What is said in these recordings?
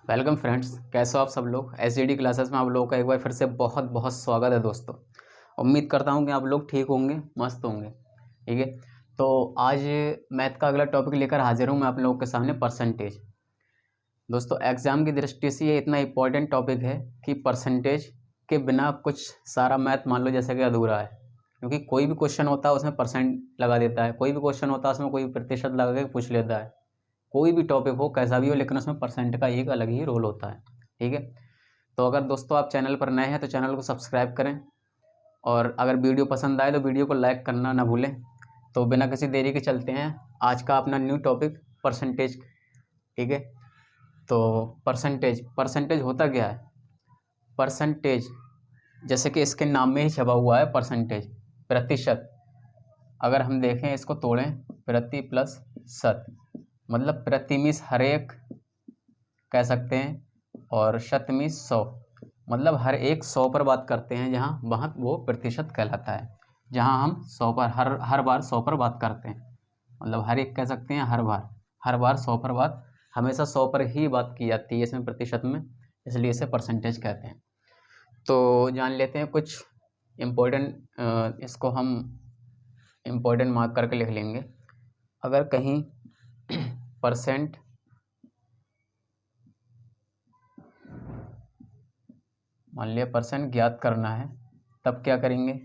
Welcome friends, कैसे हो आप सब लोग। एसजीडी क्लासेस में आप लोगों का एक बार फिर से बहुत बहुत स्वागत है दोस्तों। उम्मीद करता हूं कि आप लोग ठीक होंगे, मस्त होंगे। ठीक है, तो आज मैथ का अगला टॉपिक लेकर हाजिर हूं मैं आप लोगों के सामने, परसेंटेज। दोस्तों एग्ज़ाम की दृष्टि से ये इतना इम्पोर्टेंट टॉपिक है कि परसेंटेज के बिना कुछ सारा मैथ मान लो जैसे कि अधूरा है, क्योंकि कोई भी क्वेश्चन होता है उसमें परसेंट लगा देता है, कोई भी क्वेश्चन होता है उसमें कोई प्रतिशत लगा के पूछ लेता है। कोई भी टॉपिक हो, कैसा भी हो, लेकिन उसमें परसेंट का एक अलग ही रोल होता है। ठीक है, तो अगर दोस्तों आप चैनल पर नए हैं तो चैनल को सब्सक्राइब करें, और अगर वीडियो पसंद आए तो वीडियो को लाइक करना ना भूलें। तो बिना किसी देरी के चलते हैं आज का अपना न्यू टॉपिक, परसेंटेज। ठीक है, तो परसेंटेज होता क्या है। परसेंटेज जैसे कि इसके नाम में ही छपा हुआ है, परसेंटेज प्रतिशत। अगर हम देखें इसको तोड़ें, प्रति प्लस शत, मतलब प्रति मीन्स हर एक कह सकते हैं, और शत मीन्स 100, मतलब हर एक 100 पर बात करते हैं जहाँ वहाँ वो प्रतिशत कहलाता है। जहाँ हम 100 पर हर बार 100 पर बात करते हैं, मतलब हर एक कह सकते हैं, हर बार 100 पर बात, हमेशा 100 पर ही बात की जाती है इसमें प्रतिशत में, इसलिए इसे परसेंटेज कहते हैं। तो जान लेते हैं कुछ इम्पोर्टेंट, इसको हम इम्पोर्टेंट मार्क करके लिख लेंगे। अगर कहीं परसेंट मान लिया परसेंट ज्ञात करना है, तब क्या करेंगे।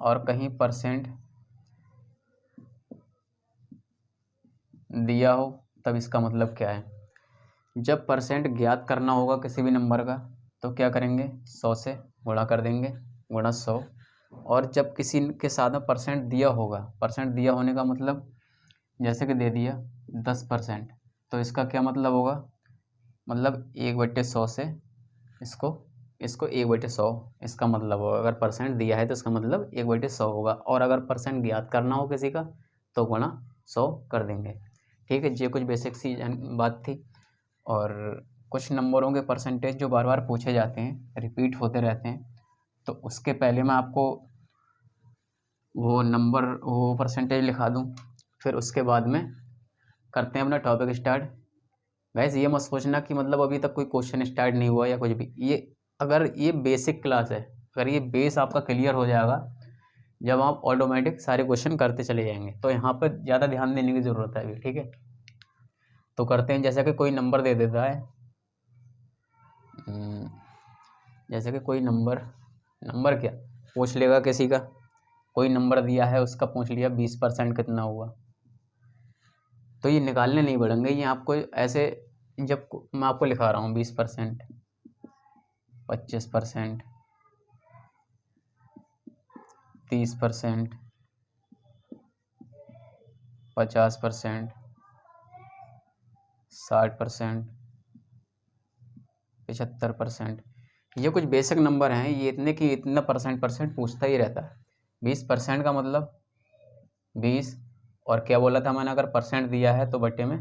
और कहीं परसेंट दिया हो तब इसका मतलब क्या है। जब परसेंट ज्ञात करना होगा किसी भी नंबर का तो क्या करेंगे, 100 से गुणा कर देंगे, गुणा 100। और जब किसी के साथ में परसेंट दिया होगा, परसेंट दिया होने का मतलब जैसे कि दे दिया 10%, तो इसका क्या मतलब होगा, मतलब 1/100 से इसको 1/100 इसका मतलब होगा। अगर परसेंट दिया है तो इसका मतलब 1/100 होगा, और अगर परसेंट ज्ञात करना हो किसी का तो गुणा 100 कर देंगे। ठीक है, ये कुछ बेसिक सी बात थी। और कुछ नंबरों के परसेंटेज जो बार बार पूछे जाते हैं, रिपीट होते रहते हैं, तो उसके पहले मैं आपको वो परसेंटेज लिखा दूं, फिर उसके बाद में करते हैं अपना टॉपिक स्टार्ट। वैसे ये मत सोचना कि मतलब अभी तक कोई क्वेश्चन स्टार्ट नहीं हुआ या कुछ भी, अगर ये बेसिक क्लास है, अगर ये बेस आपका क्लियर हो जाएगा, जब आप ऑटोमेटिक सारे क्वेश्चन करते चले जाएंगे, तो यहाँ पर ज़्यादा ध्यान देने की ज़रूरत है अभी। ठीक है, तो करते हैं। जैसे कि कोई नंबर दे देता है, जैसे कि कोई नंबर क्या पूछ लेगा किसी का, कोई नंबर दिया है उसका पूछ लिया 20% कितना हुआ, तो ये निकालने नहीं पड़ेंगे, ये आपको ऐसे, जब मैं आपको लिखा रहा हूँ 20%, 25%, 30%, 50%, 60%, 75%, ये कुछ बेसिक नंबर हैं। ये इतने की इतना परसेंट पूछता ही रहता है। 20% का मतलब 20, और क्या बोला था मैंने, अगर परसेंट दिया है तो बटे में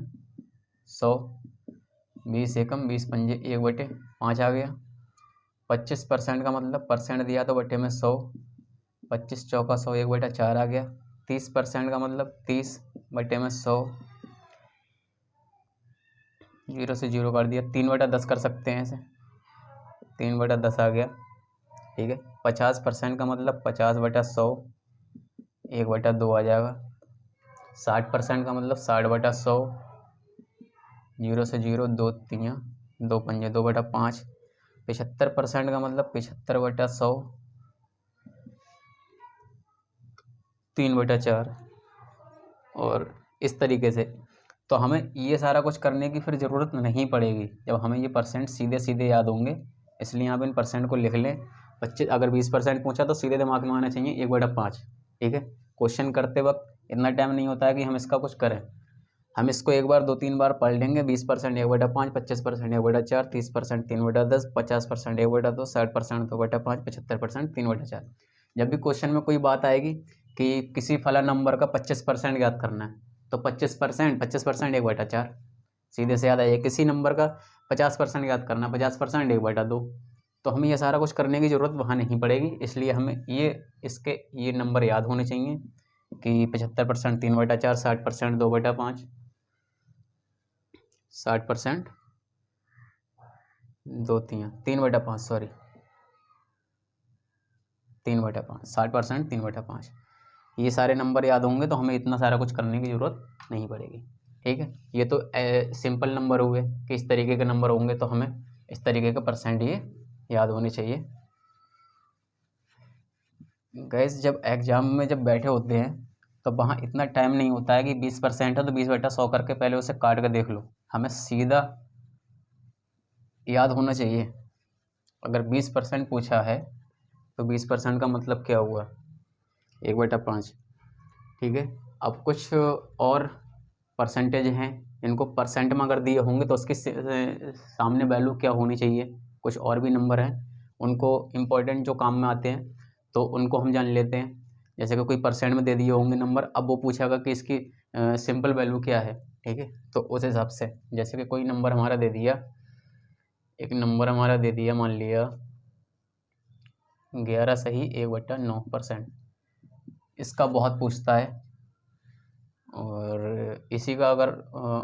100, 20 एकम 20 पंजे 1/5 आ गया। 25% का मतलब परसेंट दिया तो बटे में 100, 25 चौका 100 1/4 आ गया। 30% का मतलब 30 बटे में 100, 0 से 0 कर दिया, 3/10 कर सकते हैं इसे, 3/10 आ गया। ठीक है, 50% का मतलब 50/100, 1/2 आ जाएगा। 60% का मतलब 60/100, 0 से 0 2 3 2 पंजे 2/5। 75% का मतलब 75/100, 3/4। और इस तरीके से तो हमें ये सारा कुछ करने की फिर ज़रूरत नहीं पड़ेगी जब हमें ये परसेंट सीधे सीधे याद होंगे। इसलिए आप इन परसेंट को लिख लें। 25 अगर 20% पूछा तो सीधे दिमाग में आना चाहिए 1/5। ठीक है, क्वेश्चन करते वक्त इतना टाइम नहीं होता है कि हम इसका कुछ करें, हम इसको एक बार 2-3 बार पढ़ लेंगे। 20% 1/5, 25% 1/4, 30% 3/10, 50% 1/2, 60% 2/5, 75% 3/4। जब भी क्वेश्चन में कोई बात आएगी कि किसी फला नंबर का 25% याद करना है, तो 25% 1/4 सीधे से याद आएगा। किसी नंबर का 50% याद करना, 50% 1/2, तो हमें ये सारा कुछ करने की ज़रूरत वहाँ नहीं पड़ेगी। इसलिए हमें ये नंबर याद होने चाहिए कि 75% 3/4, 60% 2/5, 60%, 3/5 सॉरी 3/5, 60%, 3/5। ये सारे नंबर याद होंगे तो हमें इतना सारा कुछ करने की ज़रूरत नहीं पड़ेगी। ठीक है, ये तो सिंपल नंबर हुए कि इस तरीके के नंबर होंगे तो हमें इस तरीके का परसेंट ये याद होने चाहिए। गैस जब एग्ज़ाम में जब बैठे होते हैं तो वहाँ इतना टाइम नहीं होता है कि 20% है तो 20/100 करके पहले उसे काट कर देख लो। हमें सीधा याद होना चाहिए। अगर 20% पूछा है तो 20% का मतलब क्या हुआ, 1/5। ठीक है, अब कुछ और परसेंटेज हैं, इनको परसेंट में अगर दिए होंगे तो उसके सामने वैल्यू क्या होनी चाहिए। कुछ और भी नंबर हैं, उनको इम्पोर्टेंट जो काम में आते हैं तो उनको हम जान लेते हैं। जैसे कि कोई परसेंट में दे दिए होंगे नंबर, अब वो पूछेगा कि इसकी सिंपल वैल्यू क्या है। ठीक है, तो उस हिसाब से जैसे कि कोई नंबर हमारा दे दिया, एक नंबर हमारा दे दिया, मान लिया 11 सही 1/9%, इसका बहुत पूछता है। और इसी का अगर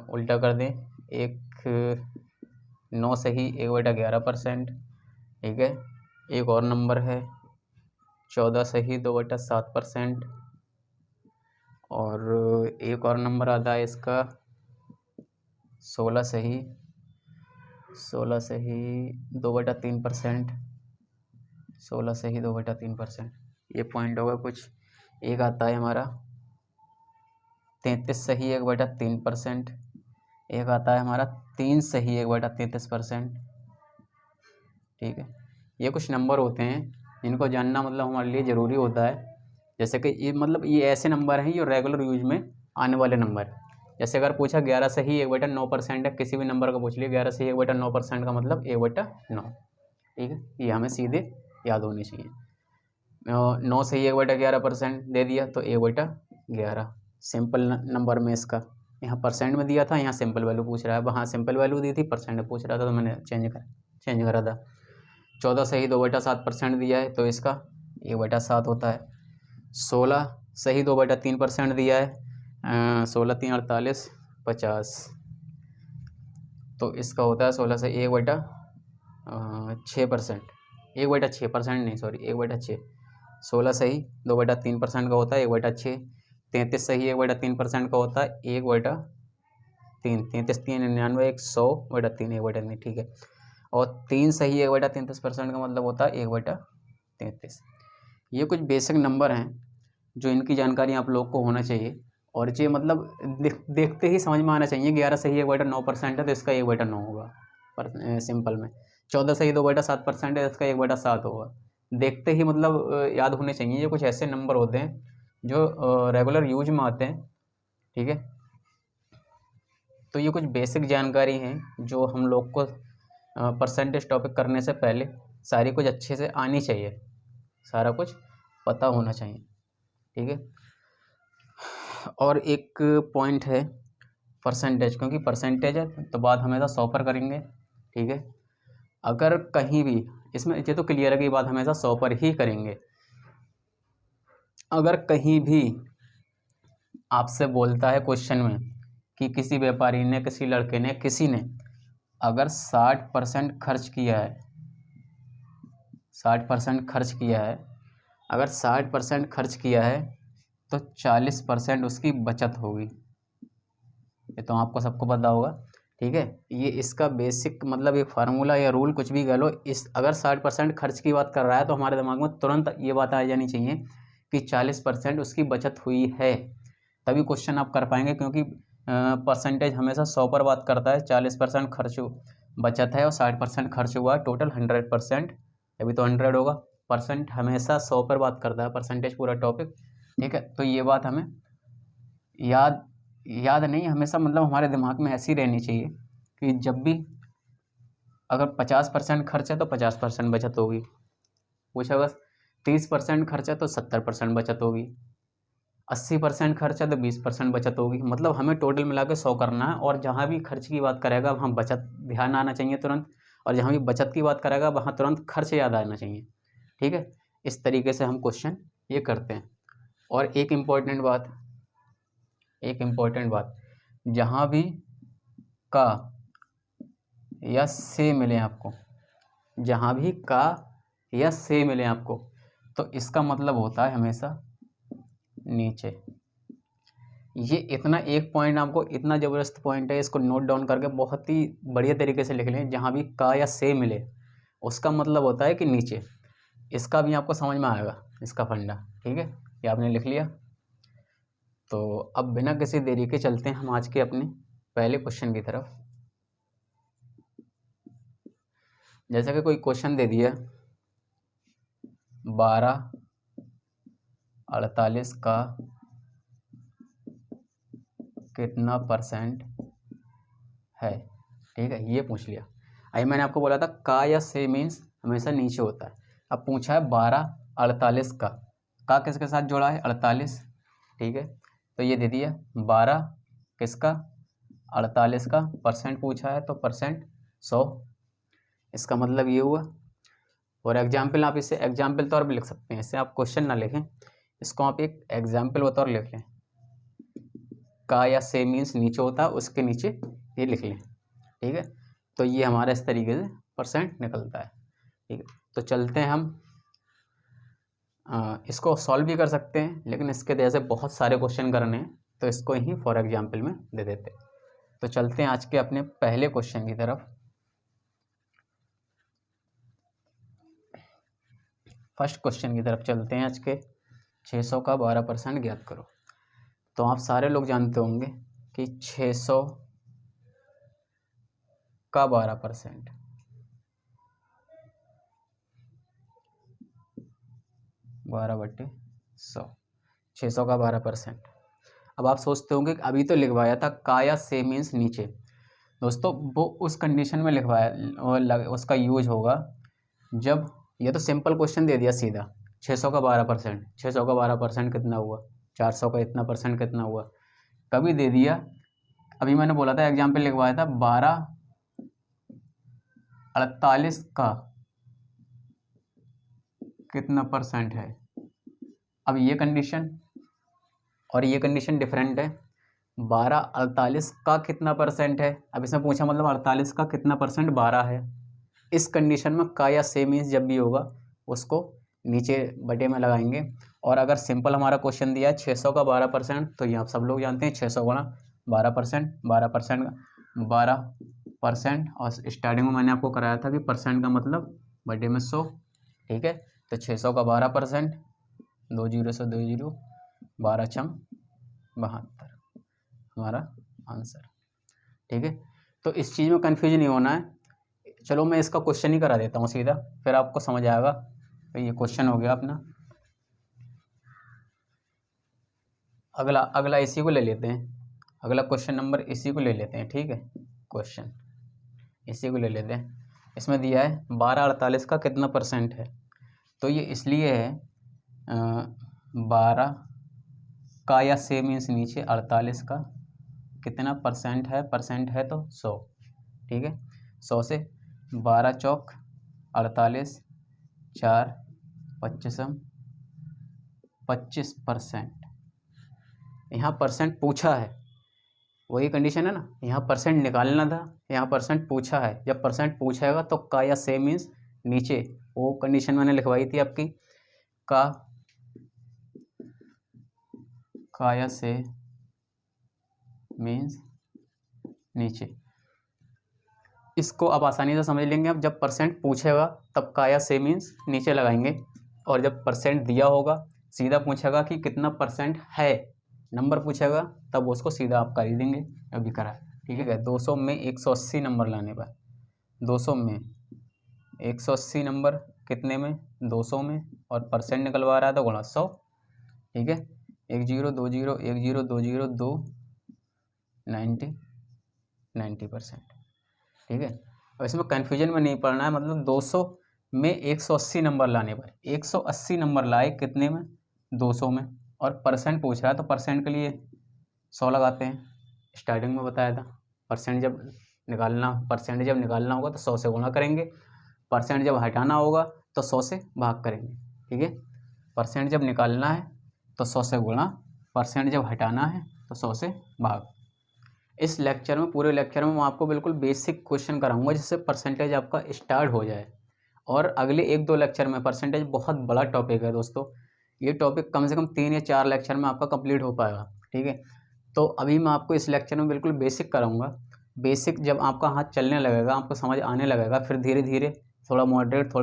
उल्टा कर दें, 9 सही 1/11%। ठीक है, एक और नंबर है 14 सही 2/7%। और एक और नंबर आता है इसका 16 सही 2/3%। 16 सही 2/3%, ये पॉइंट होगा कुछ। एक आता है हमारा 33 सही 1/3%। एक आता है हमारा 3 सही 1/33%। ठीक है, ये कुछ नंबर होते हैं जिनको जानना मतलब हमारे लिए ज़रूरी होता है। जैसे कि ये मतलब ये ऐसे नंबर हैं जो रेगुलर यूज में आने वाले नंबर। जैसे अगर पूछा 11 सही 1/9% है, किसी भी नंबर का पूछ लिया 11 सही 1/9% का मतलब 1/9। ठीक है, ये हमें सीधे याद होनी चाहिए। 9 सही 1/11% दे दिया तो 1/11 सिंपल नंबर में इसका। यहाँ परसेंट में दिया था, यहाँ सिंपल वैल्यू पूछ रहा है, वहाँ सिंपल वैल्यू दी थी, परसेंट में पूछ रहा था तो मैंने चेंज करा था। 14 सही 2/7% दिया है तो इसका 1/7 होता है। 16 सही 2/3% दिया है, 16 3 48 50, तो इसका होता है 16 से 1/6%, 1/6% नहीं सॉरी 1/6। 16 सही 2/3% का होता है 1/6। 33 सही 1/3% का होता है 1/3। 33 3 99 100/3 1/3। ठीक है, और 3 सही 1/33% का मतलब होता है 1/33। ये कुछ बेसिक नंबर हैं जो इनकी जानकारी आप लोग को होना चाहिए। और ये मतलब देखते ही समझ में आना चाहिए। 11 सही 1/9% है तो इसका 1/9 होगा पर सिंपल में। 14 सही 2/7% है, इसका 1/7 होगा। देखते ही मतलब याद होने चाहिए। ये कुछ ऐसे नंबर होते हैं जो रेगुलर यूज में आते हैं। ठीक है, तो ये कुछ बेसिक जानकारी हैं जो हम लोग को परसेंटेज टॉपिक करने से पहले सारी कुछ अच्छे से आनी चाहिए, सारा कुछ पता होना चाहिए। ठीक है, और एक पॉइंट है परसेंटेज, क्योंकि परसेंटेज है तो बात हमेशा 100 पर करेंगे। ठीक है, अगर कहीं भी इसमें ये तो क्लियर है कि बात हमेशा 100 पर ही करेंगे। अगर कहीं भी आपसे बोलता है क्वेश्चन में कि किसी व्यापारी ने, किसी लड़के ने, किसी ने अगर 60% खर्च किया है, 60% खर्च किया है, अगर 60% खर्च किया है तो 40% उसकी बचत होगी। ये तो आपको सबको पता होगा। ठीक है, ये इसका बेसिक मतलब एक फार्मूला या रूल कुछ भी कह लो, इस अगर 60% खर्च की बात कर रहा है तो हमारे दिमाग में तुरंत ये बात आ जानी चाहिए कि 40% उसकी बचत हुई है, तभी क्वेश्चन आप कर पाएंगे। क्योंकि परसेंटेज हमेशा 100 पर बात करता है। 40% खर्च बचत है और 60% खर्च हुआ, टोटल 100%, अभी तो 100 होगा। परसेंट हमेशा 100 पर बात करता है, परसेंटेज पूरा टॉपिक। ठीक है, तो ये बात हमें याद नहीं, हमेशा मतलब हमारे दिमाग में ऐसी रहनी चाहिए कि जब भी अगर 50% खर्च है तो 50% बचत होगी। पूछा बस 30% खर्च है तो 70% बचत होगी। 80% खर्च है तो 20% बचत होगी। मतलब हमें टोटल मिला के 100 करना है, और जहाँ भी खर्च की बात करेगा वहाँ बचत ध्यान आना चाहिए तुरंत, और जहाँ भी बचत की बात करेगा वहाँ तुरंत खर्च याद आना चाहिए। ठीक है, इस तरीके से हम क्वेश्चन ये करते हैं। और एक इम्पॉर्टेंट बात, जहाँ भी का या से मिले आपको, जहाँ भी का या से मिले आपको, तो इसका मतलब होता है हमेशा नीचे। ये इतना एक पॉइंट आपको इतना ज़बरदस्त पॉइंट है, इसको नोट डाउन करके बहुत ही बढ़िया तरीके से लिख लें। जहाँ भी का या से मिले उसका मतलब होता है कि नीचे। इसका भी आपको समझ में आएगा, इसका फंडा। ठीक है, ये आपने लिख लिया। तो अब बिना किसी देरी के चलते हैं हम आज के अपने पहले क्वेश्चन की तरफ। जैसा कि कोई क्वेश्चन दे दिया 1248 का कितना % है। ठीक है, ये पूछ लिया। अभी मैंने आपको बोला था का या से मीन्स हमेशा नीचे होता है। अब पूछा है 1248 का किसके साथ जोड़ा है 48। ठीक है, तो ये दे दिया 12 किसका 48 का, % पूछा है तो % 100। इसका मतलब ये हुआ। और एग्जाम्पल आप इसे एग्जाम्पल तौर पर लिख सकते हैं, इससे आप क्वेश्चन ना लिखें, इसको आप एक एग्जाम्पल बतौर लिख लें। का या से मीन्स नीचे होता है, उसके नीचे ये लिख लें। ठीक है, तो ये हमारा इस तरीके से % निकलता है। ठीक है, तो चलते हैं हम इसको सॉल्व भी कर सकते हैं, लेकिन इसके जैसे बहुत सारे क्वेश्चन करने हैं तो इसको ही फॉर एग्जाम्पल में दे देते हैं। तो चलते हैं आज के अपने पहले क्वेश्चन की तरफ। फर्स्ट क्वेश्चन की तरफ चलते हैं आज के। 600 का 12% ज्ञात करो। तो आप सारे लोग जानते होंगे कि 600 का 12% 12/100, 600 का 12%। अब आप सोचते होंगे कि अभी तो लिखवाया था का या से मीन्स नीचे। दोस्तों वो उस कंडीशन में लिखवाया, उसका यूज होगा जब, ये तो सिंपल क्वेश्चन दे दिया सीधा 600 का 12%, 600 का 12% कितना हुआ, 400 का इतना % कितना हुआ, कभी दे दिया। अभी मैंने बोला था एग्जाम्पल लिखवाया था 1248 का कितना % है। अब ये कंडीशन और ये कंडीशन डिफरेंट है। 1248 का कितना % है, अब इसमें पूछा मतलब 48 का कितना % 12 है। इस कंडीशन में का या से मीन्स जब भी होगा उसको नीचे बटे में लगाएंगे। और अगर सिंपल हमारा क्वेश्चन दिया है 600 का 12%, तो ये आप सब लोग जानते हैं 600 गुणा 12%, 12% और स्टार्टिंग में मैंने आपको कराया था कि % का मतलब बटे में 100। ठीक है, तो 600 का 12%, 2 0 से 2 0, 12 छम 72 हमारा आंसर। ठीक है, तो इस चीज़ में कंफ्यूज नहीं होना है। चलो मैं इसका क्वेश्चन ही करा देता हूँ सीधा, फिर आपको समझ आएगा। तो ये क्वेश्चन हो गया अपना। अगला इसी को ले लेते हैं, अगला क्वेश्चन नंबर इसी को ले लेते हैं। ठीक है, क्वेश्चन इसी को ले लेते हैं। इसमें दिया है 1248 का कितना % है। तो ये इसलिए है 12 का या से मीन्स नीचे, 48 का कितना % है, % है तो 100। ठीक है, 100 से 12 चौक 48, 4 25%। यहाँ % पूछा है, वही कंडीशन है ना, यहाँ % निकालना था, यहाँ % पूछा है। जब % पूछेगा तो का या से मीन्स नीचे, वो कंडीशन मैंने लिखवाई थी आपकी, का या से मीन्स नीचे। इसको आप आसानी से समझ लेंगे। अब जब % पूछेगा तब का या से मीन्स नीचे लगाएंगे, और जब % दिया होगा, सीधा पूछेगा कि कितना % है, नंबर पूछेगा तब उसको सीधा आप कर ही देंगे। अभी करा। ठीक है, 200 में 180 नंबर लाने पर, 200 में 180 नंबर कितने में 200 में, और % निकलवा रहा है तो गुणा 100। ठीक है, 1 0 2 0 1 0 2 0 2 90%। ठीक है, अब इसमें कन्फ्यूजन में नहीं पड़ना है। मतलब 200 में 180 नंबर लाने पर, 180 नंबर लाए कितने में 200 में, और % पूछ रहा है तो % के लिए 100 लगाते हैं। स्टार्टिंग में बताया था % जब निकालना होगा तो 100 से गुणा करेंगे, % जब हटाना होगा तो 100 से भाग करेंगे। ठीक है, % जब निकालना है तो 100 से गुणा, % जब हटाना है तो 100 से भाग। इस लेक्चर में, पूरे लेक्चर में मैं आपको बिल्कुल बेसिक क्वेश्चन कराऊंगा जिससे परसेंटेज आपका स्टार्ट हो जाए। और अगले 1-2 लेक्चर में, परसेंटेज बहुत बड़ा टॉपिक है दोस्तों, ये टॉपिक कम से कम 3 या 4 लेक्चर में आपका कंप्लीट हो पाएगा। ठीक है, तो अभी मैं आपको इस लेक्चर में बिल्कुल बेसिक कराऊंगा। बेसिक जब आपका हाथ चलने लगेगा, आपको समझ आने लगेगा, फिर धीरे धीरे थोड़ा मॉडरेट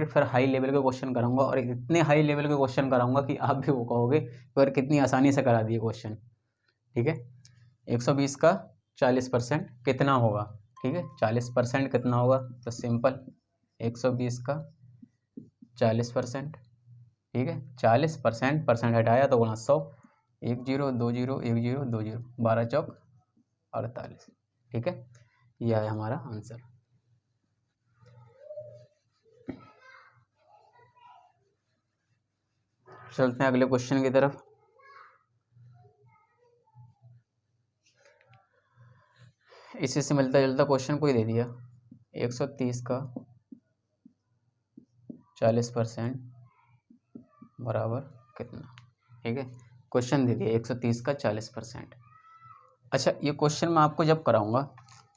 फिर हाई लेवल के क्वेश्चन कराऊंगा। और इतने हाई लेवल के क्वेश्चन कराऊंगा कि आप भी वो कहोगे पर कितनी आसानी से करा दिए क्वेश्चन। ठीक है, 120 का 40% कितना होगा? ठीक है, 40% कितना होगा? तो सिंपल 120 का 40%। ठीक है, 40% परसेंट हटाया तो गुणा 100, 1 0 2 0 1 0 2 0, 12 चौक 48। ठीक है, यह है हमारा आंसर। चलते हैं अगले क्वेश्चन की तरफ। इसी से मिलता जुलता क्वेश्चन कोई दे दिया, 130 का 40% बराबर कितना? ठीक है, क्वेश्चन दे दिया 130 का 40%। अच्छा, ये क्वेश्चन मैं आपको जब कराऊंगा,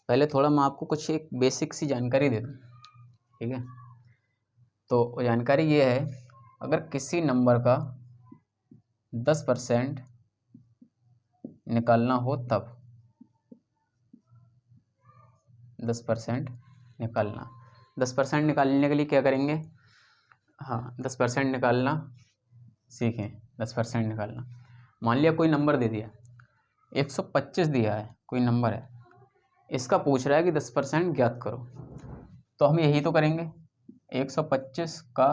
पहले थोड़ा मैं आपको कुछ एक बेसिक सी जानकारी दे दूँ। ठीक है, तो जानकारी ये है, अगर किसी नंबर का 10% निकालना हो तब 10% निकालना, 10% निकालने के लिए क्या करेंगे? हाँ, 10% निकालना सीखें। 10% निकालना, मान लिया कोई नंबर दे दिया, 125 दिया है, कोई नंबर है, इसका पूछ रहा है कि 10% ज्ञात करो। तो हम यही तो करेंगे, 125 का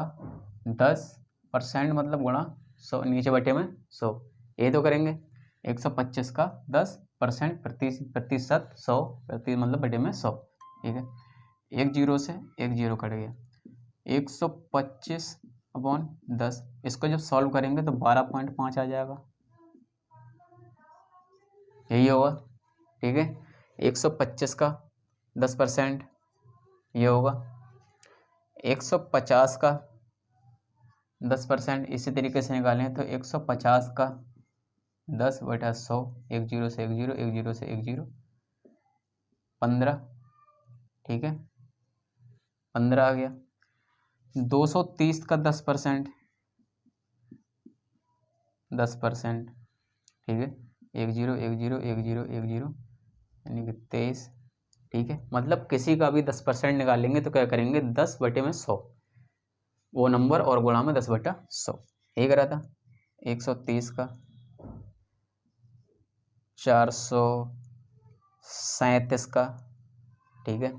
10% मतलब गुणा 100, नीचे बटे में 100, यही तो करेंगे। 125 का 10% प्रतिशत 100 प्रति मतलब बटे में 100। ठीक है, एक जीरो से एक जीरो कट गया, 125/10, इसको जब सॉल्व करेंगे तो 12.5 आ जाएगा, यही होगा। ठीक है, 125 का 10% ये होगा, 150 का 10% इसी तरीके से निकालें तो 150 का 10/100, एक जीरो से एक जीरो, एक जीरो से एक जीरो, 15। ठीक है, 15 आ गया। 230 का 10%, 10%। ठीक है, एक जीरो एक जीरो एक जीरो एक जीरो, यानी कि 23। ठीक है, मतलब किसी का भी 10% निकालेंगे तो क्या करेंगे, 10/100 वो नंबर और गुणा में 10/100, यही करा था। 130 का 437 का। ठीक है,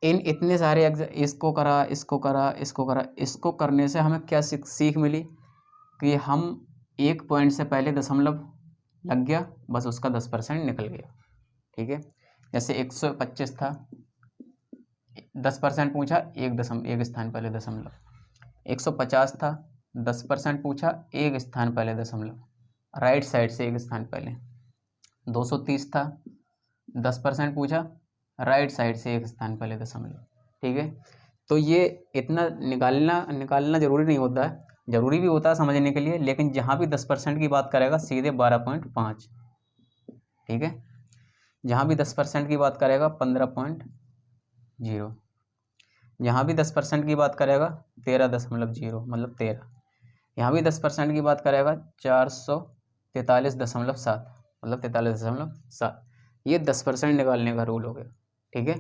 इन इतने सारे इसको करा, इसको करा, इसको करा, इसको करने से हमें क्या सीख मिली कि हम एक पॉइंट से पहले दशमलव लग गया, बस उसका 10% निकल गया। ठीक है, जैसे 125 था, 10% पूछा, एक स्थान पहले दशमलव। 150 था, 10% पूछा, एक स्थान पहले दशमलव, राइट साइड से एक स्थान पहले। 230 था, 10% पूछा, राइट साइड से एक स्थान पहले दशमलव। ठीक है, तो ये इतना निकालना जरूरी नहीं होता है, जरूरी भी होता है समझने के लिए, लेकिन जहाँ भी 10% की बात करेगा सीधे 12.5। ठीक है, जहाँ भी 10% की बात करेगा 15.0, यहाँ भी 10% की बात करेगा 13.0 मतलब 13, यहाँ भी 10% की बात करेगा 443.7 मतलब 43.7। ये 10% निकालने का रूल हो गया। ठीक है,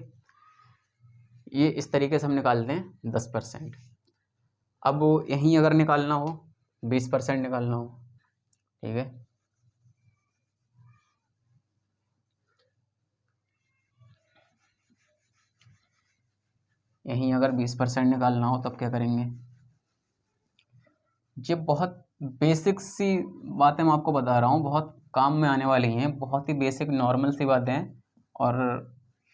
ये इस तरीके से हम निकालते हैं 10%। अब यहीं अगर निकालना हो, 20% निकालना हो, ठीक है, यहीं अगर 20% निकालना हो तब क्या करेंगे? ये बहुत बेसिक सी बातें मैं आपको बता रहा हूँ, बहुत काम में आने वाली हैं, बहुत ही बेसिक नॉर्मल सी बातें हैं और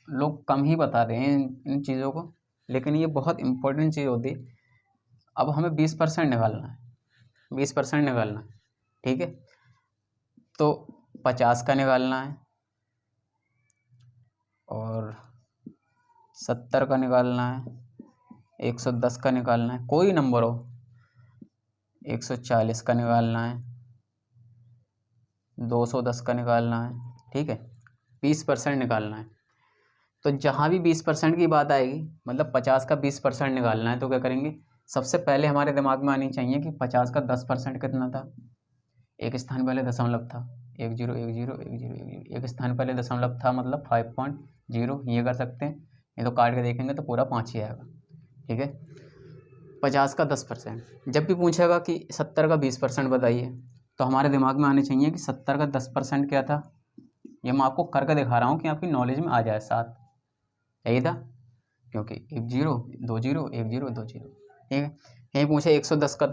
लोग कम ही बताते हैं इन चीज़ों को, लेकिन ये बहुत इम्पोर्टेंट चीज़ होती है। अब हमें 20% निकालना है, 20% निकालना है। ठीक है, तो 50 का निकालना है और 70 का निकालना है, 110 का निकालना है, कोई नंबर हो, 140 का निकालना है, 210 का निकालना है। ठीक है, 20% निकालना है। तो जहाँ भी 20% की बात आएगी, मतलब 50 का 20% निकालना है, तो क्या करेंगे, सबसे पहले हमारे दिमाग में आनी चाहिए कि 50 का 10% कितना था। एक स्थान पहले दशमलव था, 10 10 10 10 10, एक स्थान पहले दशमलव था, मतलब 5.0। ये कर सकते हैं, ये तो काट के देखेंगे तो पूरा 5 ही आएगा। ठीक है, 50 का 10%। जब भी पूछेगा कि 70 का 20% बताइए, तो हमारे दिमाग में आने चाहिए कि 70 का 10% क्या था। ये मैं आपको करके दिखा रहा हूँ कि आपकी नॉलेज में आ जाए साथ। यही था, क्योंकि 1 0 2 0 1 0 2 0। ठीक है, यही पूछे 110 का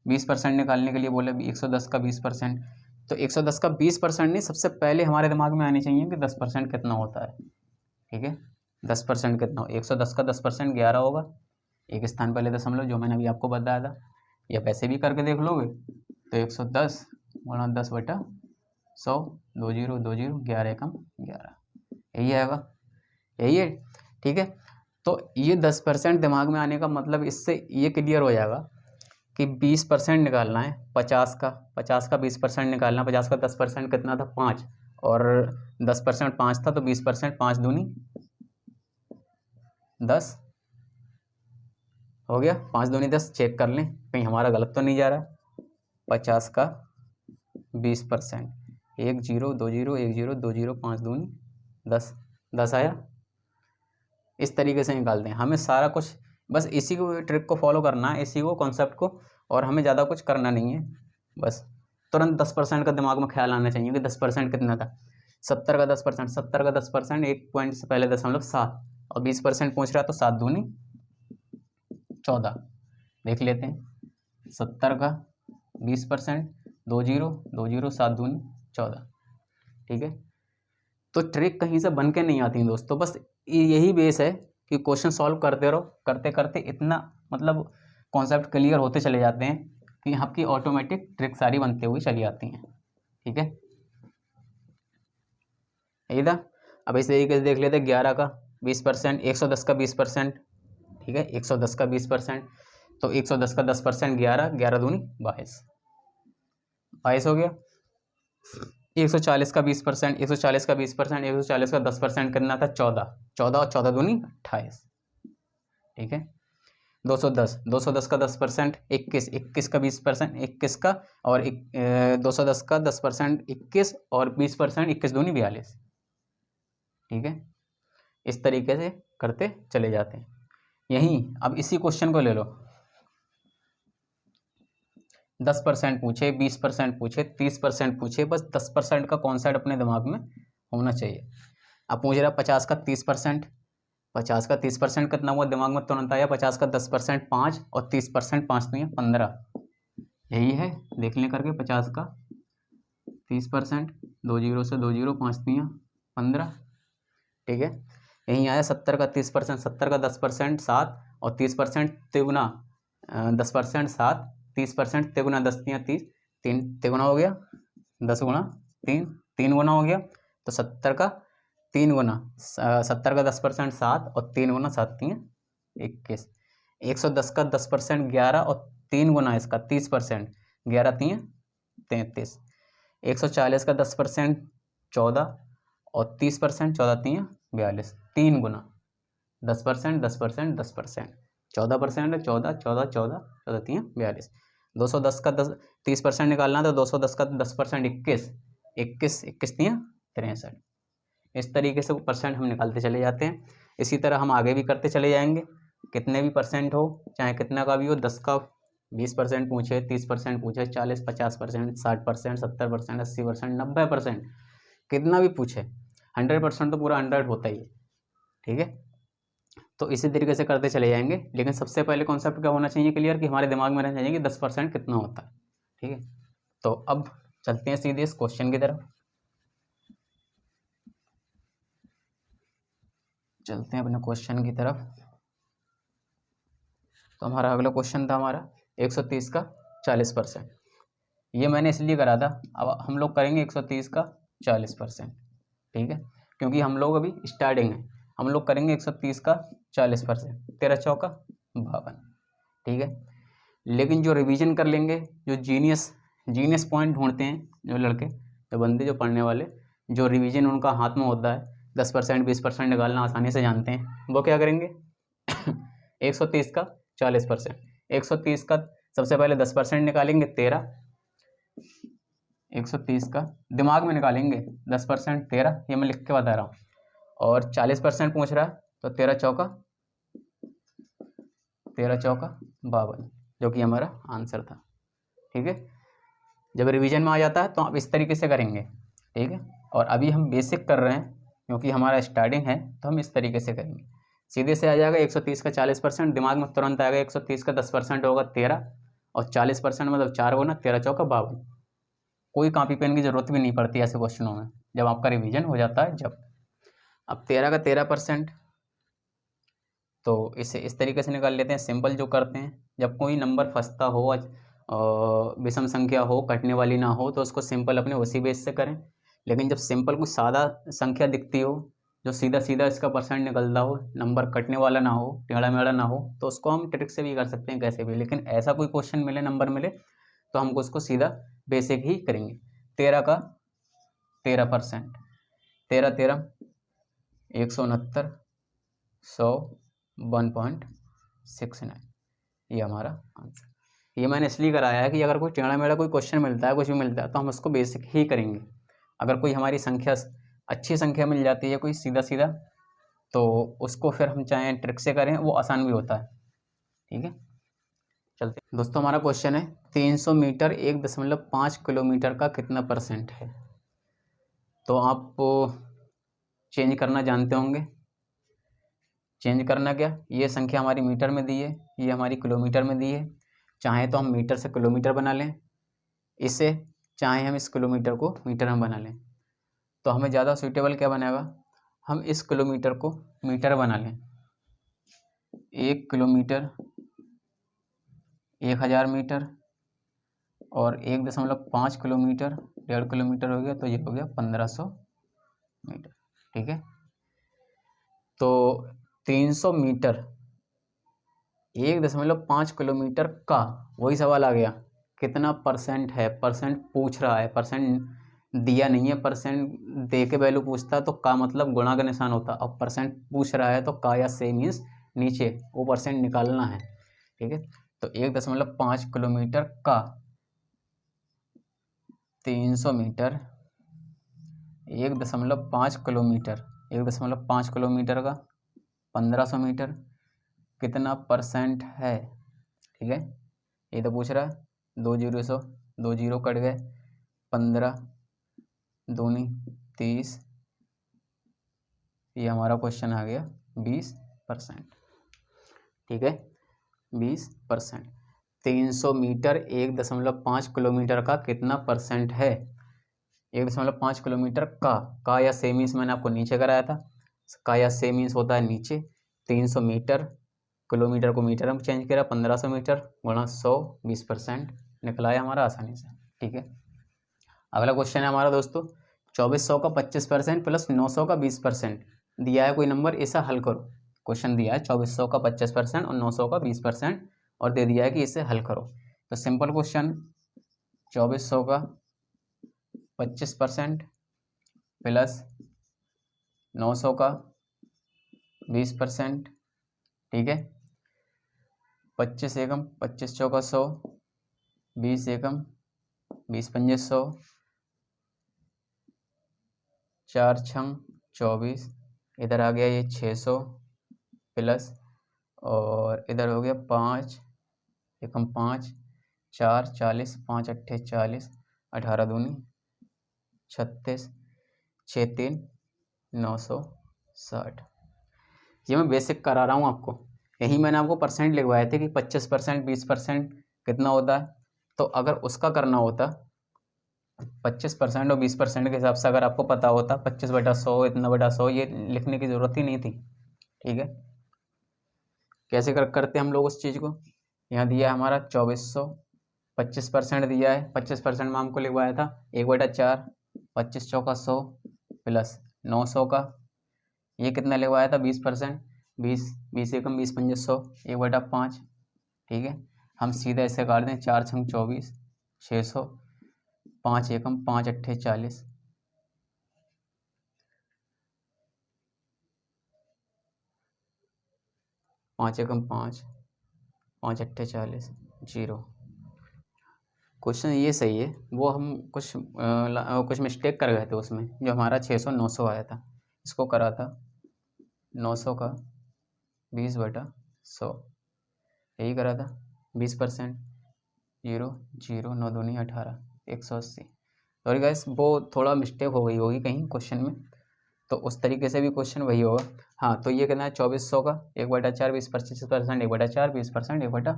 20% निकालने के लिए बोले 110 का 20%। तो 110 का 20% नहीं, सबसे पहले हमारे दिमाग में आनी चाहिए कि 10% कितना होता है। ठीक है, 10% कितना हो, 110 का 10% 11 होगा। एक स्थान पहले दशमलव, जो मैंने अभी आपको बताया था, या वैसे भी करके देख लोगे तो 110 गुणा 10/100, 2 0 2 0, 11 एकम 11, यही आएगा, यही है। ठीक है, तो ये 10% दिमाग में आने का मतलब इससे ये क्लियर हो जाएगा कि 20% निकालना है 50 का, 50 का 20% निकालना। 50 का 10% कितना था, 5, और 10% 5 था, तो 20% 5 दूनी 10 हो गया। 5 दूनी 10, चेक कर लें कहीं हमारा गलत तो नहीं जा रहा। 50 का 20%, 1 0 2 0 1 0 2 0, 5 दूनी 10, 10 आया। इस तरीके से निकालते हैं। हमें सारा कुछ बस इसी को ट्रिक को फॉलो करना है, इसी को कॉन्सेप्ट को, और हमें ज़्यादा कुछ करना नहीं है। बस तुरंत 10% का दिमाग में ख्याल आना चाहिए कि 10% कितना था। 70 का 10%, 70 का 10% एक पॉइंट से पहले दशमलव 7, और 20% पूछ रहा है तो 7 दूनी 14। देख लेते हैं, 70 का 20%, 2 0 2 0, 7 दूनी 14। ठीक है, तो ट्रिक कहीं से बन के नहीं आती है दोस्तों, बस यही बेस है कि क्वेश्चन सॉल्व करते रहो, करते करते इतना मतलब कॉन्सेप्ट क्लियर होते चले जाते हैं कि आपकी ऑटोमेटिक ट्रिक सारी बनते हुए चली आती हैं। ठीक है, यही था। अब इस तरीके से देख लेते हैं, 11 का 20%, 110 का 20%। ठीक है, 110 का 20%, तो 110 का 10% 11, 11 दूनी 22, 22 हो गया। 140 का 20%, 140 का 20%, 140 का 10% कितना था, 14, 14 और 14 दूनी 28। ठीक है, 210, 210 का 10%, 21, 21 का 20%, 21 का, और 210 का 10%, 21, और 20%, 21 दूनी 42। ठीक है, इस तरीके से करते चले जाते हैं। यहीं अब इसी क्वेश्चन को ले लो, 10% पूछे, 20% पूछे, 30% पूछे, बस 10% का कॉन्सेप्ट अपने दिमाग में होना चाहिए। अब पूछ रहा 50 का 30%, 50 का 30% कितना हुआ, दिमाग में तुरंत आया 50 का 10% 5, और 30% 5 नहीं है 15। यही है, देख लें करके, 50 का 30%, 2 0 से 2 0, 5 नहीं है 15। ठीक है, यहीं आया 70 का 30%, 70 का 10% 7, और 30% तिगुना 10% 7, 30% तिगुना 10 30, 3 तिगुना हो गया, 10 गुना 3, 3 गुना हो गया। तो 70 का 3 गुना 70 का 10% 7, और 3 गुना 7 3 21। 110 का 10% 11, और 3 गुना इसका 30%, 11 3 33। 140 का 10% 14, और 30% 14 3 42, 3 गुना 10%, 10%, 10%, 14%, 14 14 14 14 3 42। 210 का 30% निकालना, तो 210 का 10% 21, 21 21 3 63। इस तरीके से परसेंट हम निकालते चले जाते हैं। इसी तरह हम आगे भी करते चले जाएंगे, कितने भी परसेंट हो, चाहे कितना का भी हो, 10 का 20% पूछे, 30% पूछे, 40 50%, 60%, 70%, 80%, 90%, कितना भी पूछे, 100% तो पूरा 100 होता ही है। ठीक है, तो इसी तरीके से करते चले जाएंगे, लेकिन सबसे पहले कॉन्सेप्ट क्या होना चाहिए क्लियर, कि हमारे दिमाग में रहना चाहिए कि 10% कितना होता है। ठीक है, तो अब चलते हैं सीधे इस क्वेश्चन की तरफ, चलते हैं अपने क्वेश्चन की तरफ। तो हमारा अगला क्वेश्चन था हमारा 130 का 40%। ये मैंने इसलिए करा था, अब हम लोग करेंगे 130 का 40%। ठीक है, क्योंकि हम लोग अभी स्टार्टिंग है, हम लोग करेंगे 130 का 40%, 13 चौका 52। ठीक है, लेकिन जो रिवीजन कर लेंगे, जो जीनियस पॉइंट ढूंढते हैं जो लड़के, जो बंदे, जो पढ़ने वाले, जो रिवीजन उनका हाथ में होता है, 10% 20% निकालना आसानी से जानते हैं, वो क्या करेंगे 130 का 40%। 130 का सबसे पहले 10% निकालेंगे 13, 130 का दिमाग में निकालेंगे 10% 13, ये मैं लिख के बता रहा हूँ, और 40% पूछ रहा है तो 13 चौका 52, जो कि हमारा आंसर था। ठीक है, जब रिवीजन में आ जाता है तो आप इस तरीके से करेंगे। ठीक है, और अभी हम बेसिक कर रहे हैं क्योंकि हमारा स्टार्टिंग है, तो हम इस तरीके से करेंगे। सीधे से आ जाएगा 130 का 40%, दिमाग में तुरंत आएगा 130 का 10% होगा 13, और 40% मतलब 4 गुना 13 चौका 52। कोई कॉपी पेन की जरूरत भी नहीं पड़ती ऐसे क्वेश्चनों में, जब आपका रिवीजन हो जाता है जब। अब 13 का 13%, तो इसे इस तरीके से निकाल लेते हैं। सिंपल जो करते हैं, जब कोई नंबर फंसता हो, विषम संख्या हो, कटने वाली ना हो, तो उसको सिंपल अपने उसी बेस से करें। लेकिन जब सिंपल कोई सादा संख्या दिखती हो, जो सीधा सीधा इसका परसेंट निकलता हो, नंबर कटने वाला ना हो, टेढ़ा मेढ़ा ना हो, तो उसको हम ट्रिक से भी कर सकते हैं, कैसे भी। लेकिन ऐसा कोई क्वेश्चन मिले, नंबर मिले, तो हमको उसको सीधा बेसिक ही करेंगे। 13 का 13%, 13 13 169, 100 1.69, ये हमारा आंसर। ये मैंने इसलिए कराया है कि अगर कोई टेढ़ा मेढ़ा कोई क्वेश्चन मिलता है, कुछ भी मिलता है, तो हम उसको बेसिक ही करेंगे। अगर कोई हमारी संख्या अच्छी संख्या मिल जाती है कोई सीधा सीधा, तो उसको फिर हम चाहें ट्रिक से करें, वो आसान भी होता है। ठीक है, चलते हैं दोस्तों। हमारा क्वेश्चन है 300 मीटर 1.5 किलोमीटर का कितना % है। तो आप चेंज करना जानते होंगे। चेंज करना क्या, ये संख्या हमारी मीटर में दी है, ये हमारी किलोमीटर में दी है। चाहे तो हम मीटर से किलोमीटर बना लें इसे, चाहे हम इस किलोमीटर को मीटर में बना लें। तो हमें ज़्यादा सूटेबल क्या बनेगा, हम इस किलोमीटर को मीटर बना लें। 1 किलोमीटर 1000 मीटर, और 1.5 किलोमीटर 1.5 किलोमीटर हो गया, तो ये हो गया 1500 मीटर। ठीक है, तो 300 मीटर 1.5 किलोमीटर का, वही सवाल आ गया, कितना % है। % पूछ रहा है, % दिया नहीं है। % दे के वैल्यू पूछता तो का मतलब गुणा का निशान होता, अब % पूछ रहा है तो का या से मीन्स नीचे वो % निकालना है। ठीक है, तो 1.5 किलोमीटर का 300 मीटर 1.5 किलोमीटर 1.5 किलोमीटर का 1500 मीटर कितना % है। ठीक है, ये तो पूछ रहा है। 2 जीरो 100, 2 जीरो कट गए, 15 दूनी 30, ये हमारा क्वेश्चन आ गया 20%। ठीक है, 20%। 300 मीटर 1.5 किलोमीटर का कितना % है। 1.5 किलोमीटर का या से मीन्स मैंने आपको नीचे कराया था, का या से मीन्स होता है नीचे। 300 मीटर, किलोमीटर को मीटर में चेंज करा, 1500 मीटर गुणा 100, 20% निकला है हमारा आसानी से। ठीक है, अगला क्वेश्चन है हमारा दोस्तों, 2400 का 25% प्लस 900 का 20% दिया है कोई नंबर, इसे हल करो। क्वेश्चन दिया है 2400 का 25% और 900 का 20%, और दे दिया है कि इसे हल करो। तो सिंपल क्वेश्चन, 2400 का 25% प्लस 900 का 20%। ठीक है, 25 एकम 25 चौका 100, 20 एकम 20 पंजे 100, 4 छंग 24, इधर आ गया ये 600 प्लस, और इधर हो गया 5 एकम 5, 4 40, 5 अट्ठे 40, 18 दूनी 36, 6 3 960। ये मैं बेसिक करा रहा हूँ आपको, यही मैंने आपको % लिखवाए थे कि 25% 20% कितना होता है। तो अगर उसका करना होता 25% और 20% के हिसाब से, अगर आपको पता होता 25/100 इतना बटा 100, ये लिखने की ज़रूरत ही नहीं थी। ठीक है, कैसे करते हम लोग उस चीज़ को। यहाँ दिया है हमारा 2400, 25% दिया है, 25% में हमको लिखवाया था 1/4, 25 चौका 100 प्लस 900 का, ये कितना लिखवाया था 20%, 20 एकम 20 पंजे 100, 1/5। ठीक है, हम सीधा ऐसे काट दें, 4 छंग 24, 600, 5 एकम 5 अट्ठे 40, 5 एकम 5, 5 अट्ठे 40, 0। क्वेश्चन ये सही है, वो हम कुछ मिस्टेक कर गए थे उसमें, जो हमारा 600 900 आया था, इसको करा था 900 का 20/100, यही करा था 20%, 0 0 9 दूनी 18, 180। सॉरी गाइस, वो थोड़ा मिस्टेक हो गई होगी कहीं क्वेश्चन में, तो उस तरीके से भी क्वेश्चन वही होगा। हाँ, तो ये कहना है 2400 का 1/4 20% 1/4 20% 1/5,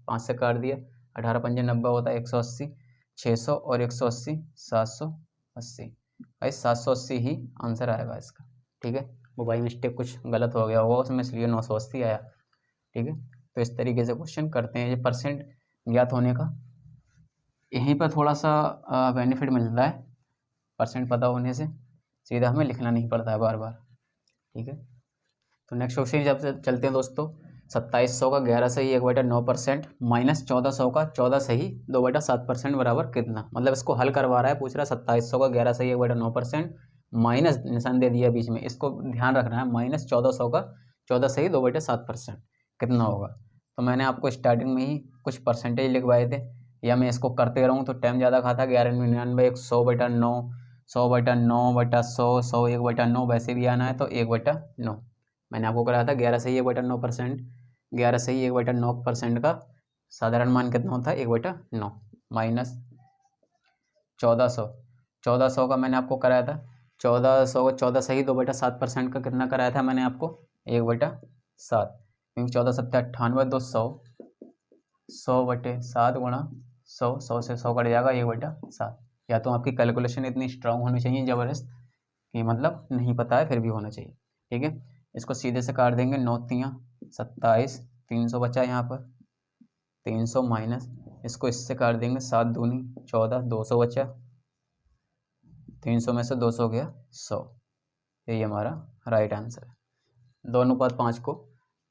5 से काट दिया, 18 पंजे 90 होता है 180, 600 और 180 780। भाई 780 ही आंसर आएगा इसका, ठीक है। वो भाई मिस्टेक कुछ गलत हो गया होगा उसमें, इसलिए 980 आया, ठीक है। तो इस तरीके से क्वेश्चन करते हैं। ये परसेंट ज्ञात होने का यहीं पर थोड़ा सा बेनिफिट मिलता है, परसेंट पता होने से सीधा हमें लिखना नहीं पड़ता है बार बार, ठीक है। तो नेक्स्ट क्वेश्चन जब से चलते हैं दोस्तों, 2700 का 11 सही 1/9% माइनस 1400 का 14 सही 2/7% बराबर कितना। मतलब इसको हल करवा रहा है, पूछ रहा है 2700 का 11 सही 1/9% माइनस निशान दे दिया बीच में, इसको ध्यान रखना है, माइनस 1400 का 14 सही 2/7% कितना होगा। तो मैंने आपको स्टार्टिंग में ही कुछ परसेंटेज लिखवाए थे, या मैं इसको करते रहूँ तो टाइम ज़्यादा खाता, 1199 100/9, 100/9/100, 100 1/9, वैसे भी आना है तो 1/9। मैंने आपको कराया था 11 सही 1/9%, 11 सही 1/9% का साधारण मान कितना होता है 1/9 माइनस 1400, 1400 का मैंने आपको कराया था 1400, 14 सही 2/7% का कितना कराया था मैंने आपको 1/7, क्योंकि 14 7 98 200, 100/7 गुणा 100, 100 से 100 कट जाएगा 1/7। या तो आपकी कैलकुलेशन इतनी स्ट्रांग होनी चाहिए ज़बरदस्त कि मतलब नहीं पता है फिर भी होना चाहिए, ठीक है। इसको सीधे से काट देंगे, 9 तियाँ 27, 300 बचा यहाँ पर, 300 माइनस इसको इससे काट देंगे, 7 दूनी 14, 200 बचा, 300 में से 200 गया 100, यही हमारा राइट आंसर है। 2:5 को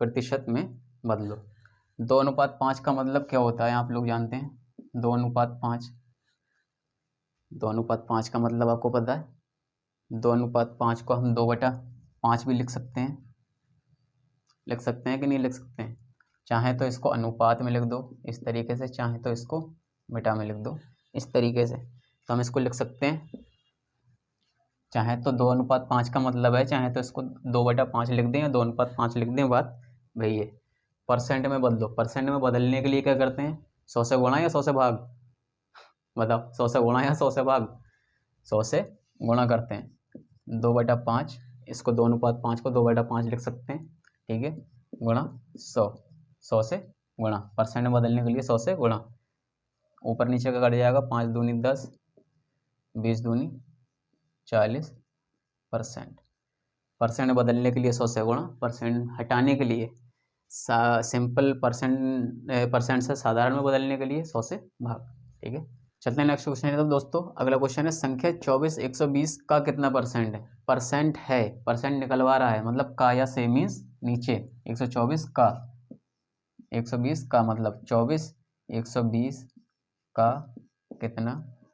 प्रतिशत में बदलो। 2:5 का मतलब क्या होता है आप लोग जानते हैं, 2:5, 2:5 का मतलब आपको पता है। 2:5 को हम 2/5 भी लिख सकते हैं, कि नहीं लिख सकते हैं। चाहे तो इसको अनुपात में लिख दो इस तरीके से, चाहे तो इसको बटा में लिख दो इस तरीके से, तो हम इसको लिख सकते हैं। चाहे तो 2:5 का मतलब है, चाहे तो इसको 2/5 लिख दें या 2:5 लिख दें, बात वही है। परसेंट में बदलो, परसेंट में बदलने के लिए क्या करते हैं, 100 से गुणा या 100 से भाग, बताओ 100 से गुणा या 100 से भाग, 100 से गुणा करते हैं। 2/5, इसको 2:5 को 2/5 लिख सकते हैं, ठीक है, गुणा 100, 100 से गुणा, परसेंट में बदलने के लिए 100 से गुणा, ऊपर नीचे का कट जाएगा, 5 दूनी 10, 20 दूनी 40%। परसेंट में बदलने के लिए 100 से गुणा, परसेंट हटाने के लिए सिंपल परसेंट से साधारण में बदलने के लिए 100 से भाग, ठीक है। चलते हैं नेक्स्ट क्वेश्चन है। तो दोस्तों अगला क्वेश्चन है, संख्या 24 120 का कितना परसेंट है। परसेंट है, परसेंट निकलवा रहा है, मतलब का या से मीन्स नीचे 124 का, 120 का मतलब 24, 120 का कितना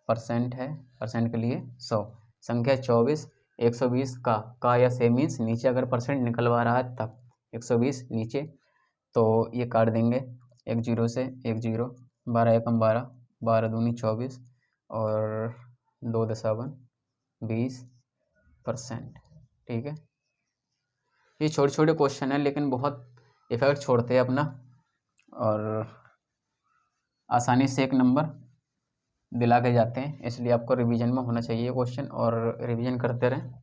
परसेंट है, परसेंट के लिए 100। संख्या 24 120 का या से मीन्स नीचे अगर परसेंट निकलवा रहा है तब 120 नीचे, तो ये काट देंगे, 1 0 से 1 0, 12 एकम 12, 12 दूनी 24 और 2 दशावन 20%, ठीक है। ये छोटे छोटे क्वेश्चन है लेकिन बहुत इफेक्ट छोड़ते हैं अपना, और आसानी से 1 नंबर दिला के जाते हैं, इसलिए आपको रिवीजन में होना चाहिए क्वेश्चन, और रिवीजन करते रहें।